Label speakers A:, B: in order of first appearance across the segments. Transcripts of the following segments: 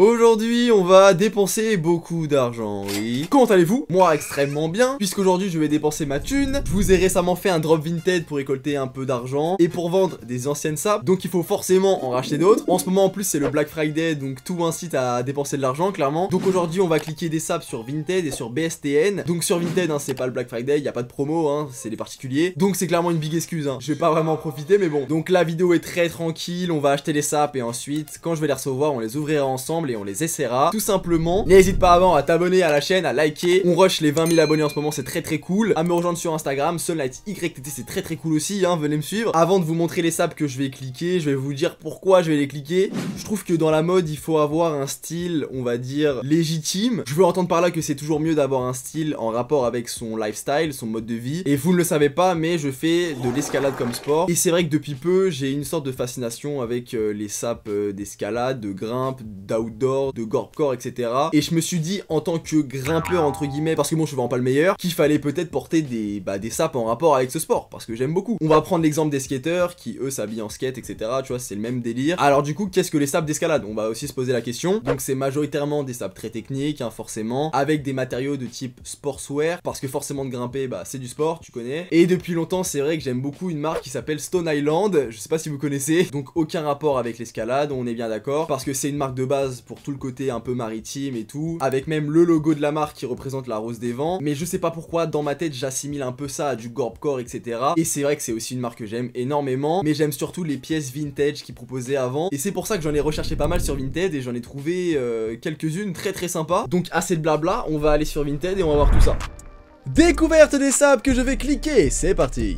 A: Aujourd'hui, on va dépenser beaucoup d'argent, oui. Comment allez-vous? Moi, extrêmement bien, puisqu'aujourd'hui, je vais dépenser ma thune. Je vous ai récemment fait un drop Vinted pour récolter un peu d'argent et pour vendre des anciennes sapes, donc il faut forcément en racheter d'autres. En ce moment, en plus, c'est le Black Friday, donc tout incite à dépenser de l'argent, clairement. Donc aujourd'hui, on va cliquer des sapes sur Vinted et sur BSTN. Donc sur Vinted, hein, c'est pas le Black Friday, il n'y a pas de promo, hein, c'est les particuliers. Donc c'est clairement une big excuse, hein. Je vais pas vraiment en profiter, mais bon. Donc la vidéo est très tranquille, on va acheter les sapes et ensuite, quand je vais les recevoir, on les ouvrira ensemble et on les essaiera tout simplement. N'hésite pas avant à t'abonner à la chaîne, à liker. On rush les 20 000 abonnés en ce moment, c'est très cool. À me rejoindre sur Instagram, SunlightYTT, c'est très cool aussi, hein, venez me suivre. Avant de vous montrer les sapes que je vais cliquer, je vais vous dire pourquoi je vais les cliquer. Je trouve que dans la mode, il faut avoir un style, on va dire, légitime. Je veux entendre par là que c'est toujours mieux d'avoir un style en rapport avec son lifestyle, son mode de vie. Et vous ne le savez pas, mais je fais de l'escalade comme sport. Et c'est vrai que depuis peu, j'ai une sorte de fascination avec les sapes d'escalade, de grimpe, d'outdoor, de gorpcore, etc. Et je me suis dit, en tant que grimpeur, entre guillemets, parce que bon, je suis vraiment pas le meilleur, qu'il fallait peut-être porter des sapes en rapport avec ce sport, parce que j'aime beaucoup. On va prendre l'exemple des skateurs, qui eux s'habillent en skate, etc. Tu vois, c'est le même délire. Alors du coup, qu'est-ce que les sapes d'escalade? On va aussi se poser la question. Donc c'est majoritairement des sapes très techniques, hein, forcément, avec des matériaux de type sportswear, parce que forcément de grimper, bah c'est du sport, tu connais. Et depuis longtemps, c'est vrai que j'aime beaucoup une marque qui s'appelle Stone Island, je sais pas si vous connaissez, donc aucun rapport avec l'escalade, on est bien d'accord, parce que c'est une marque de base pour tout le côté un peu maritime et tout, avec même le logo de la marque qui représente la rose des vents, mais je sais pas pourquoi, dans ma tête, j'assimile un peu ça à du gorpcore, etc. Et c'est vrai que c'est aussi une marque que j'aime énormément, mais j'aime surtout les pièces vintage qu'ils proposaient avant, et c'est pour ça que j'en ai recherché pas mal sur Vinted, et j'en ai trouvé quelques-unes très sympas. Donc assez de blabla, on va aller sur Vinted et on va voir tout ça. Découverte des sapes que je vais cliquer, c'est parti.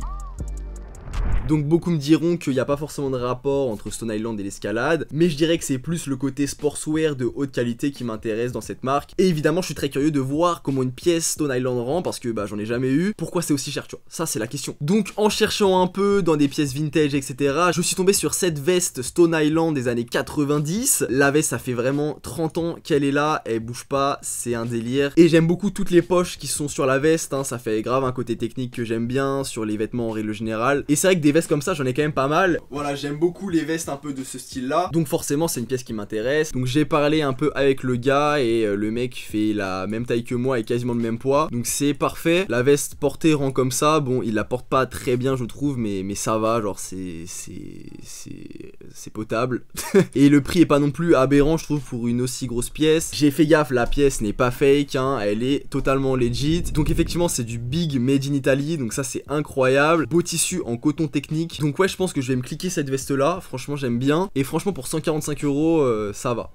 A: Donc beaucoup me diront qu'il n'y a pas forcément de rapport entre Stone Island et l'escalade, mais je dirais que c'est plus le côté sportswear de haute qualité qui m'intéresse dans cette marque. Et évidemment je suis très curieux de voir comment une pièce Stone Island rend, parce que bah j'en ai jamais eu. Pourquoi c'est aussi cher, tu vois, ça c'est la question. Donc en cherchant un peu dans des pièces vintage, etc., je suis tombé sur cette veste Stone Island des années 90. La veste, ça fait vraiment 30 ans qu'elle est là, elle bouge pas, c'est un délire. Et j'aime beaucoup toutes les poches qui sont sur la veste, hein, ça fait grave un côté technique que j'aime bien, sur les vêtements en règle générale. Et c'est vrai que des vestes comme ça, j'en ai quand même pas mal. Voilà, j'aime beaucoup les vestes un peu de ce style là, donc forcément c'est une pièce qui m'intéresse. Donc j'ai parlé un peu avec le gars et le mec fait la même taille que moi et quasiment le même poids, donc c'est parfait. La veste portée rend comme ça, bon il la porte pas très bien je trouve, mais ça va, genre c'est potable. Et le prix est pas non plus aberrant je trouve pour une aussi grosse pièce. J'ai fait gaffe, la pièce n'est pas fake, hein, elle est totalement legit. Donc effectivement c'est du big made in Italy, donc ça c'est incroyable. Beau tissu en coton technique. Donc ouais, je pense que je vais me cliquer cette veste là, franchement j'aime bien. Et franchement pour 145 €, ça va,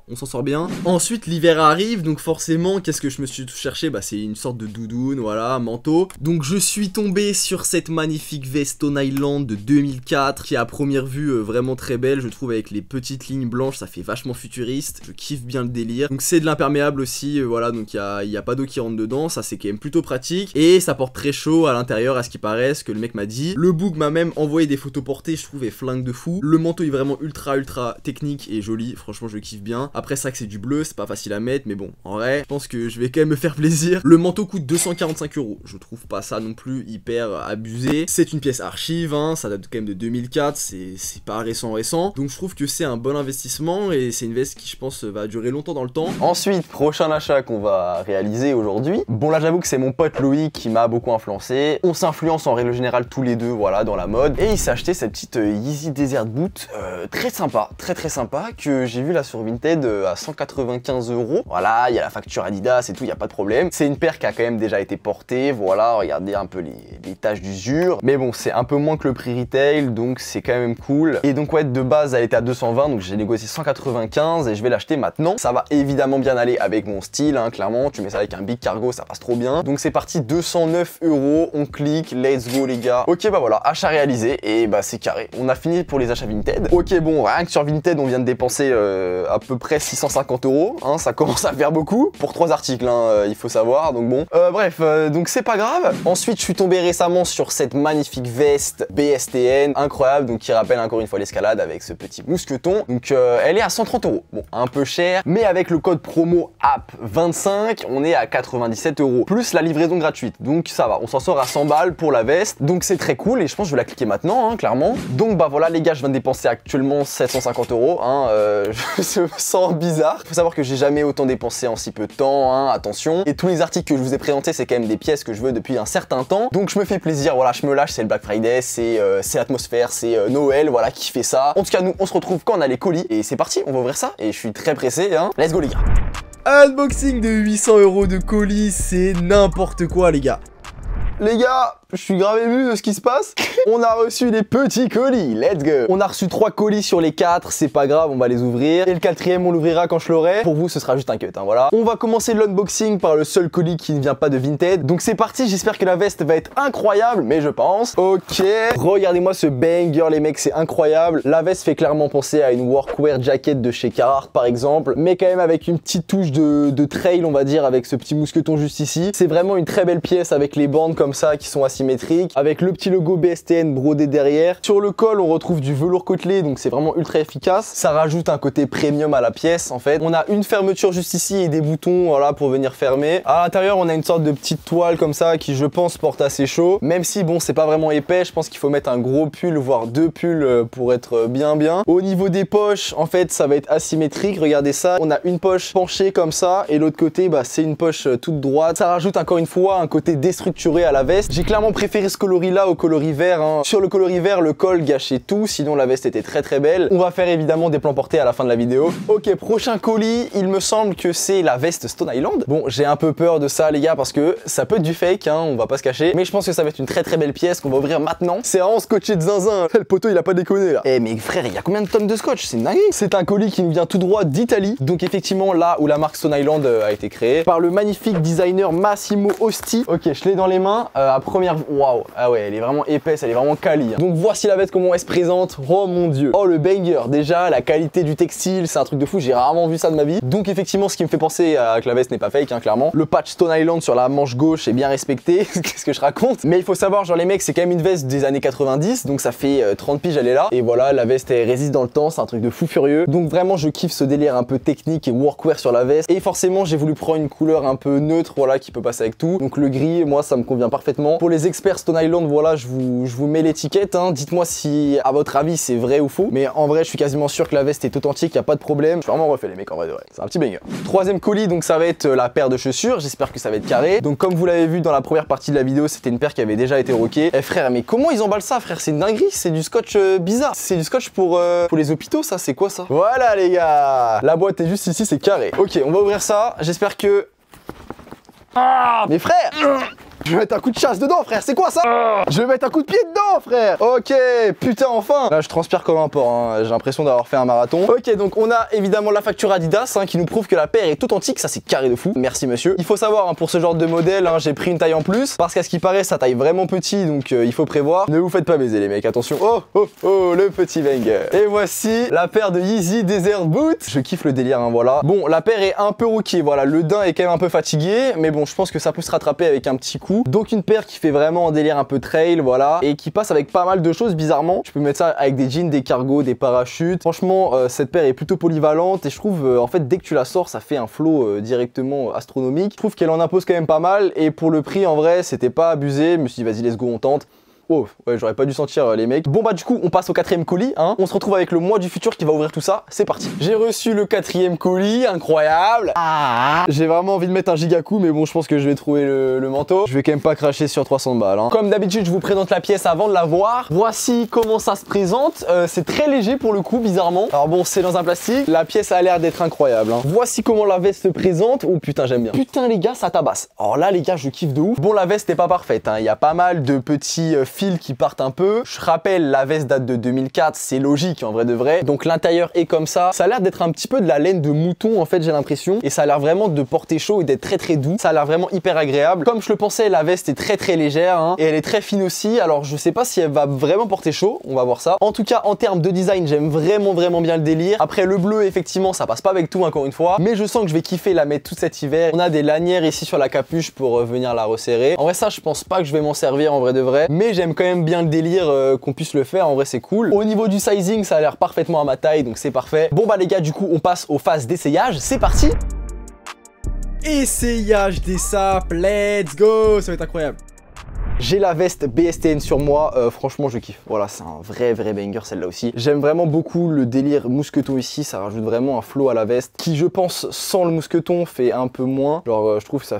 A: on s'en sort bien. Ensuite l'hiver arrive, donc forcément qu'est-ce que je me suis cherché? Bah c'est une sorte de doudoune, voilà, manteau. Donc je suis tombé sur cette magnifique veste Stone Island de 2004, qui à première vue vraiment très belle, je trouve, avec les petites lignes blanches, ça fait vachement futuriste, je kiffe bien le délire. Donc c'est de l'imperméable aussi, voilà, donc il y a pas d'eau qui rentre dedans, ça c'est quand même plutôt pratique. Et ça porte très chaud à l'intérieur à ce qui paraît, ce que le mec m'a dit. Le book m'a même envoyé des photos portées, je trouve, et flingue de fou. Le manteau est vraiment ultra technique et joli, franchement je kiffe bien. Après ça que c'est du bleu, c'est pas facile à mettre, mais bon, en vrai, je pense que je vais quand même me faire plaisir. Le manteau coûte 245 €, je trouve pas ça non plus hyper abusé. C'est une pièce archive, hein, ça date quand même de 2004, c'est pas récent, donc je trouve que c'est un bon investissement et c'est une veste qui je pense va durer longtemps dans le temps. Ensuite, prochain achat qu'on va réaliser aujourd'hui. Bon là j'avoue que c'est mon pote Loïc qui m'a beaucoup influencé. On s'influence en règle générale tous les deux, voilà, dans la mode. Et il s'est acheté cette petite Yeezy Desert Boot, très sympa, très sympa, que j'ai vu là sur Vinted à 195 €. Voilà, il y a la facture Adidas et tout, il n'y a pas de problème. C'est une paire qui a quand même déjà été portée, voilà, regardez un peu les taches d'usure. Mais bon, c'est un peu moins que le prix retail, donc c'est quand même cool. Et donc ouais, de base, elle était à 220, donc j'ai négocié 195 et je vais l'acheter maintenant. Ça va évidemment bien aller avec mon style, hein, clairement. Tu mets ça avec un big cargo, ça passe trop bien. Donc c'est parti, 209 €, on clique, let's go les gars. Ok, bah voilà, achat réalisé et bah c'est carré. On a fini pour les achats Vinted. Ok, bon, rien que sur Vinted, on vient de dépenser à peu près 650 €, hein, ça commence à faire beaucoup pour 3 articles, hein, il faut savoir. Donc bon, bref, donc c'est pas grave. Ensuite, je suis tombé récemment sur cette magnifique veste BSTN, incroyable, donc qui rappelle encore une fois l'escalade avec ce petit mousqueton. Donc elle est à 130 €. Bon, un peu cher, mais avec le code promo app25, on est à 97 €, plus la livraison gratuite. Donc ça va, on s'en sort à 100 balles pour la veste. Donc c'est très cool et je pense que je vais la
B: cliquer maintenant, hein, clairement. Donc bah voilà les gars, je viens de dépenser actuellement 750 €, hein, je me sens bizarre. Faut savoir que j'ai jamais autant dépensé en si peu de temps, hein, attention. Et tous les articles que je vous ai présentés, c'est quand même des pièces que je veux depuis un certain temps. Donc je me fais plaisir, voilà, je me lâche, c'est le Black Friday, c'est l'atmosphère, c'est Noël, voilà, qui fait ça. En tout cas, nous, on se retrouve quand on a les colis. Et c'est parti, on va ouvrir ça. Et je suis très pressé, hein. Let's go les gars.
A: Unboxing de 800 € de colis, c'est n'importe quoi les gars.
B: Les gars, je suis grave ému de ce qui se passe. On a reçu des petits colis, let's go. On a reçu 3 colis sur les 4, c'est pas grave, on va les ouvrir. Et le 4e, on l'ouvrira quand je l'aurai. Pour vous, ce sera juste un cut, hein, voilà. On va commencer l'unboxing par le seul colis qui ne vient pas de Vinted. Donc c'est parti, j'espère que la veste va être incroyable, mais je pense. Ok, regardez-moi ce banger les mecs, c'est incroyable. La veste fait clairement penser à une workwear jacket de chez Carhartt par exemple, mais quand même avec une petite touche de trail, on va dire, avec ce petit mousqueton juste ici. C'est vraiment une très belle pièce avec les bandes comme ça qui sont asymétriques, avec le petit logo BSTN brodé derrière. Sur le col, on retrouve du velours côtelé, donc c'est vraiment ultra efficace. Ça rajoute un côté premium à la pièce en fait. On a une fermeture juste ici et des boutons, voilà, pour venir fermer. À l'intérieur, on a une sorte de petite toile comme ça qui, je pense, porte assez chaud. Même si bon, c'est pas vraiment épais, je pense qu'il faut mettre un gros pull, voire 2 pulls pour être bien. Au niveau des poches, en fait, ça va être asymétrique. Regardez ça, on a une poche penchée comme ça et l'autre côté, bah, c'est une poche toute droite. Ça rajoute encore une fois un côté déstructuré à la veste. J'ai clairement préféré ce coloris là au coloris vert, hein. Sur le coloris vert, le col gâchait tout, sinon la veste était très belle. On va faire évidemment des plans portés à la fin de la vidéo. Ok, prochain colis, il me semble que c'est la veste Stone Island. Bon, j'ai un peu peur de ça les gars parce que ça peut être du fake, hein, on va pas se cacher, mais je pense que ça va être une très belle pièce qu'on va ouvrir maintenant. C'est vraiment scotché de zinzin, le poteau il a pas déconné là. Eh mais frère, il y a combien de tonnes de scotch? C'est dingue. C'est un colis qui nous vient tout droit d'Italie, donc effectivement là où la marque Stone Island a été créée par le magnifique designer Massimo Osti. Ok, je l'ai dans les mains, à première... Waouh, ah ouais, elle est vraiment épaisse, elle est vraiment quali, hein. Donc voici la veste comment elle se présente. Oh mon dieu. Oh le banger, déjà la qualité du textile, c'est un truc de fou, j'ai rarement vu ça de ma vie. Donc effectivement, ce qui me fait penser à que la veste n'est pas fake, hein, clairement. Le patch Stone Island sur la manche gauche est bien respecté. Qu'est-ce que je raconte? Mais il faut savoir, genre les mecs, c'est quand même une veste des années 90, donc ça fait 30 piges elle est là. Et voilà, la veste elle résiste dans le temps, c'est un truc de fou furieux. Donc vraiment je kiffe ce délire un peu technique et workwear sur la veste. Et forcément j'ai voulu prendre une couleur un peu neutre, voilà, qui peut passer avec tout. Donc le gris, moi ça me convient parfaitement. Pour les experts Stone Island, voilà, je vous mets l'étiquette, hein. Dites-moi si à votre avis c'est vrai ou faux. Mais en vrai je suis quasiment sûr que la veste est authentique, y a pas de problème. Je suis vraiment refait les mecs en vrai de vrai. C'est un petit banger. Troisième colis, donc ça va être la paire de chaussures. J'espère que ça va être carré. Donc comme vous l'avez vu dans la première partie de la vidéo, c'était une paire qui avait déjà été roquée. Eh frère, mais comment ils emballent ça frère? C'est une dinguerie, c'est du scotch bizarre. C'est du scotch pour les hôpitaux ça, c'est quoi ça? Voilà les gars, la boîte est juste ici, c'est carré. Ok, on va ouvrir ça, j'espère que... Ah, mes frères, je vais mettre un coup de chasse dedans frère, c'est quoi ça? Je vais mettre un coup de pied dedans frère. Ok, putain enfin. Là je transpire comme un porc, hein. J'ai l'impression d'avoir fait un marathon. Ok, donc on a évidemment la facture Adidas, hein, qui nous prouve que la paire est authentique, ça c'est carré de fou. Merci monsieur. Il faut savoir, hein, pour ce genre de modèle, hein, j'ai pris une taille en plus, parce qu'à ce qui paraît ça taille vraiment petit, donc il faut prévoir. Ne vous faites pas baiser les mecs, attention. Oh oh oh, le petit banger. Et voici la paire de Yeezy Desert Boot. Je kiffe le délire, hein, voilà. Bon, la paire est un peu roquée, voilà, le daim est quand même un peu fatigué, mais bon, je pense que ça peut se rattraper avec un petit coup. Donc une paire qui fait vraiment un délire un peu trail, voilà, et qui passe avec pas mal de choses bizarrement. Je peux mettre ça avec des jeans, des cargos, des parachutes. Franchement, cette paire est plutôt polyvalente et je trouve, en fait, dès que tu la sors, ça fait un flow directement astronomique. Je trouve qu'elle en impose quand même pas mal et pour le prix, en vrai, c'était pas abusé. Je me suis dit, vas-y, let's go, on tente. Oh, ouais, j'aurais pas dû sentir les mecs. Bon bah du coup, on passe au 4e colis, hein. On se retrouve avec le mois du futur qui va ouvrir tout ça. C'est parti. J'ai reçu le 4e colis, incroyable. Ah, j'ai vraiment envie de mettre un giga coup, mais bon, je pense que je vais trouver le manteau. Je vais quand même pas cracher sur 300 balles, hein. Comme d'habitude, je vous présente la pièce avant de la voir. Voici comment ça se présente. C'est très léger pour le coup, bizarrement. Alors bon, c'est dans un plastique. La pièce a l'air d'être incroyable, hein. Voici comment la veste se présente. Oh putain, j'aime bien. Putain les gars, ça tabasse. Alors là les gars, je kiffe de ouf. Bon, la veste n'est pas parfaite, hein. Il y a pas mal de petits fils qui partent un peu. Je rappelle, la veste date de 2004, c'est logique en vrai de vrai. Donc l'intérieur est comme ça. Ça a l'air d'être un petit peu de la laine de mouton en fait, j'ai l'impression. Et ça a l'air vraiment de porter chaud et d'être très doux. Ça a l'air vraiment hyper agréable. Comme je le pensais, la veste est très légère, hein, et elle est très fine aussi. Alors je sais pas si elle va vraiment porter chaud, on va voir ça. En tout cas, en termes de design, j'aime vraiment bien le délire. Après le bleu, effectivement, ça passe pas avec tout encore une fois. Mais je sens que je vais kiffer la mettre tout cet hiver. On a des lanières ici sur la capuche pour venir la resserrer. En vrai ça, je pense pas que je vais m'en servir en vrai de vrai. Mais j'aime quand même bien le délire qu'on puisse le faire, en vrai c'est cool. Au niveau du sizing, ça a l'air parfaitement à ma taille, donc c'est parfait. Bon bah les gars, du coup on passe aux phases d'essayage, c'est parti.
A: Essayage des sapes, let's go, ça va être incroyable.
B: J'ai la veste BSTN sur moi, franchement je kiffe. Voilà, c'est un vrai banger celle-là aussi. J'aime vraiment beaucoup le délire mousqueton ici, ça rajoute vraiment un flow à la veste qui je pense sans le mousqueton fait un peu moins. Genre je trouve ça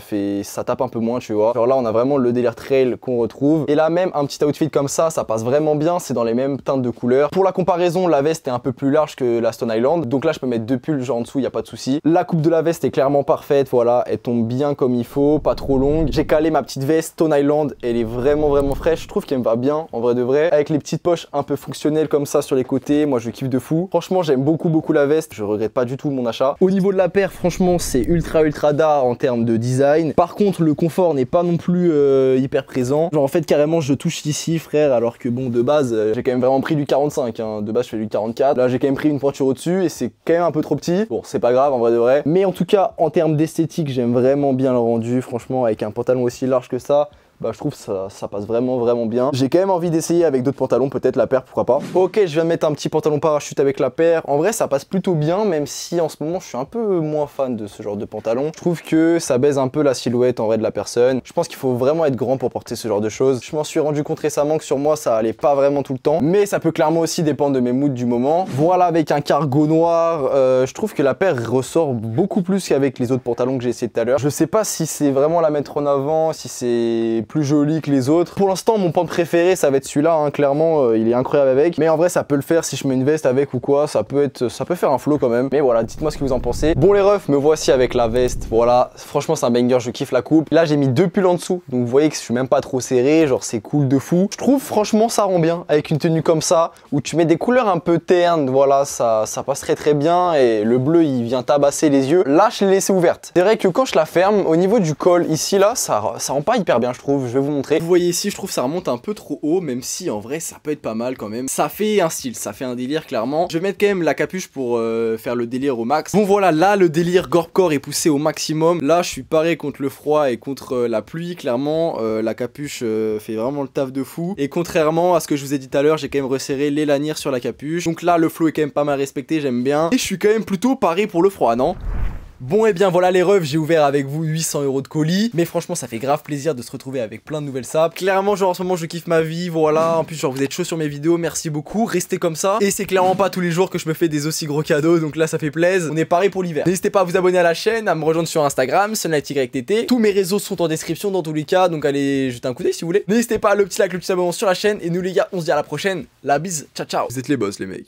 B: tape un peu moins, tu vois. Genre là on a vraiment le délire trail qu'on retrouve. Et là même un petit outfit comme ça passe vraiment bien, c'est dans les mêmes teintes de couleurs. Pour la comparaison, la veste est un peu plus large que la Stone Island. Donc là je peux mettre 2 pulls genre en dessous, il n'y a pas de souci. La coupe de la veste est clairement parfaite, voilà, elle tombe bien comme il faut, pas trop longue. J'ai calé ma petite veste Stone Island, elle est vraiment fraîche, je trouve qu'elle me va bien en vrai de vrai. Avec les petites poches un peu fonctionnelles comme ça sur les côtés, moi je kiffe de fou. Franchement j'aime beaucoup la veste, je regrette pas du tout mon achat. Au niveau de la paire, franchement c'est ultra da en termes de design. Par contre le confort n'est pas non plus hyper présent. Genre en fait carrément je touche ici frère, alors que bon de base j'ai quand même vraiment pris du 45 hein. De base je fais du 44. Là j'ai quand même pris une pointure au-dessus et c'est quand même un peu trop petit. Bon c'est pas grave en vrai de vrai. Mais en tout cas en termes d'esthétique j'aime vraiment bien le rendu. Franchement avec un pantalon aussi large que ça, bah je trouve ça passe vraiment bien. J'ai quand même envie d'essayer avec d'autres pantalons, peut-être la paire, pourquoi pas. Ok, je viens de mettre un petit pantalon parachute avec la paire. En vrai ça passe plutôt bien, même si en ce moment je suis un peu moins fan de ce genre de pantalon. Je trouve que ça baise un peu la silhouette en vrai de la personne. Je pense qu'il faut vraiment être grand pour porter ce genre de choses. Je m'en suis rendu compte récemment que sur moi ça allait pas vraiment tout le temps, mais ça peut clairement aussi dépendre de mes moods du moment. Voilà, avec un cargo noir, je trouve que la paire ressort beaucoup plus qu'avec les autres pantalons que j'ai essayé tout à l'heure. Je sais pas si c'est vraiment la mettre en avant, si c'est plus joli que les autres. Pour l'instant mon pan préféré ça va être celui-là hein, clairement il est incroyable avec, mais en vrai ça peut le faire si je mets une veste avec ou quoi, ça peut faire un flow quand même. Mais voilà, dites-moi ce que vous en pensez. Bon les refs, me voici avec la veste, voilà, franchement c'est un banger, je kiffe la coupe. Là j'ai mis 2 pulls en dessous, donc vous voyez que je suis même pas trop serré, genre c'est cool de fou. Je trouve franchement ça rend bien avec une tenue comme ça, où tu mets des couleurs un peu ternes, voilà, ça passe très bien, et le bleu il vient tabasser les yeux. Là je l'ai laissé ouverte. C'est vrai que quand je la ferme, au niveau du col ici là, ça rend pas hyper bien je trouve, je vais vous montrer.
A: Vous voyez ici, je trouve ça remonte un peu trop haut, même si en vrai ça peut être pas mal quand même. Ça fait un style, ça fait un délire clairement. Je vais mettre quand même la capuche pour faire le délire au max. Bon voilà, là le délire Gorpcore est poussé au maximum. Là je suis paré contre le froid et contre la pluie clairement. La capuche fait vraiment le taf de fou. Et contrairement à ce que je vous ai dit tout à l'heure, j'ai quand même resserré les lanières sur la capuche. Donc là le flow est quand même pas mal respecté, j'aime bien. Et je suis quand même plutôt paré pour le froid, non ? Bon et bien voilà les refs, j'ai ouvert avec vous 800 € de colis, mais franchement ça fait grave plaisir de se retrouver avec plein de nouvelles sapes. Clairement genre en ce moment je kiffe ma vie, voilà, en plus genre vous êtes chaud sur mes vidéos, merci beaucoup, restez comme ça. Et c'est clairement pas tous les jours que je me fais des aussi gros cadeaux, donc là ça fait plaisir. On est paré pour l'hiver. N'hésitez pas à vous abonner à la chaîne, à me rejoindre sur Instagram, SunlightYTT. Tous mes réseaux sont en description dans tous les cas, donc allez jeter un coup d'œil si vous voulez. N'hésitez pas à le petit like, le petit abonnement sur la chaîne, et nous les gars on se dit à la prochaine, la bise, ciao ciao. Vous êtes les boss les mecs.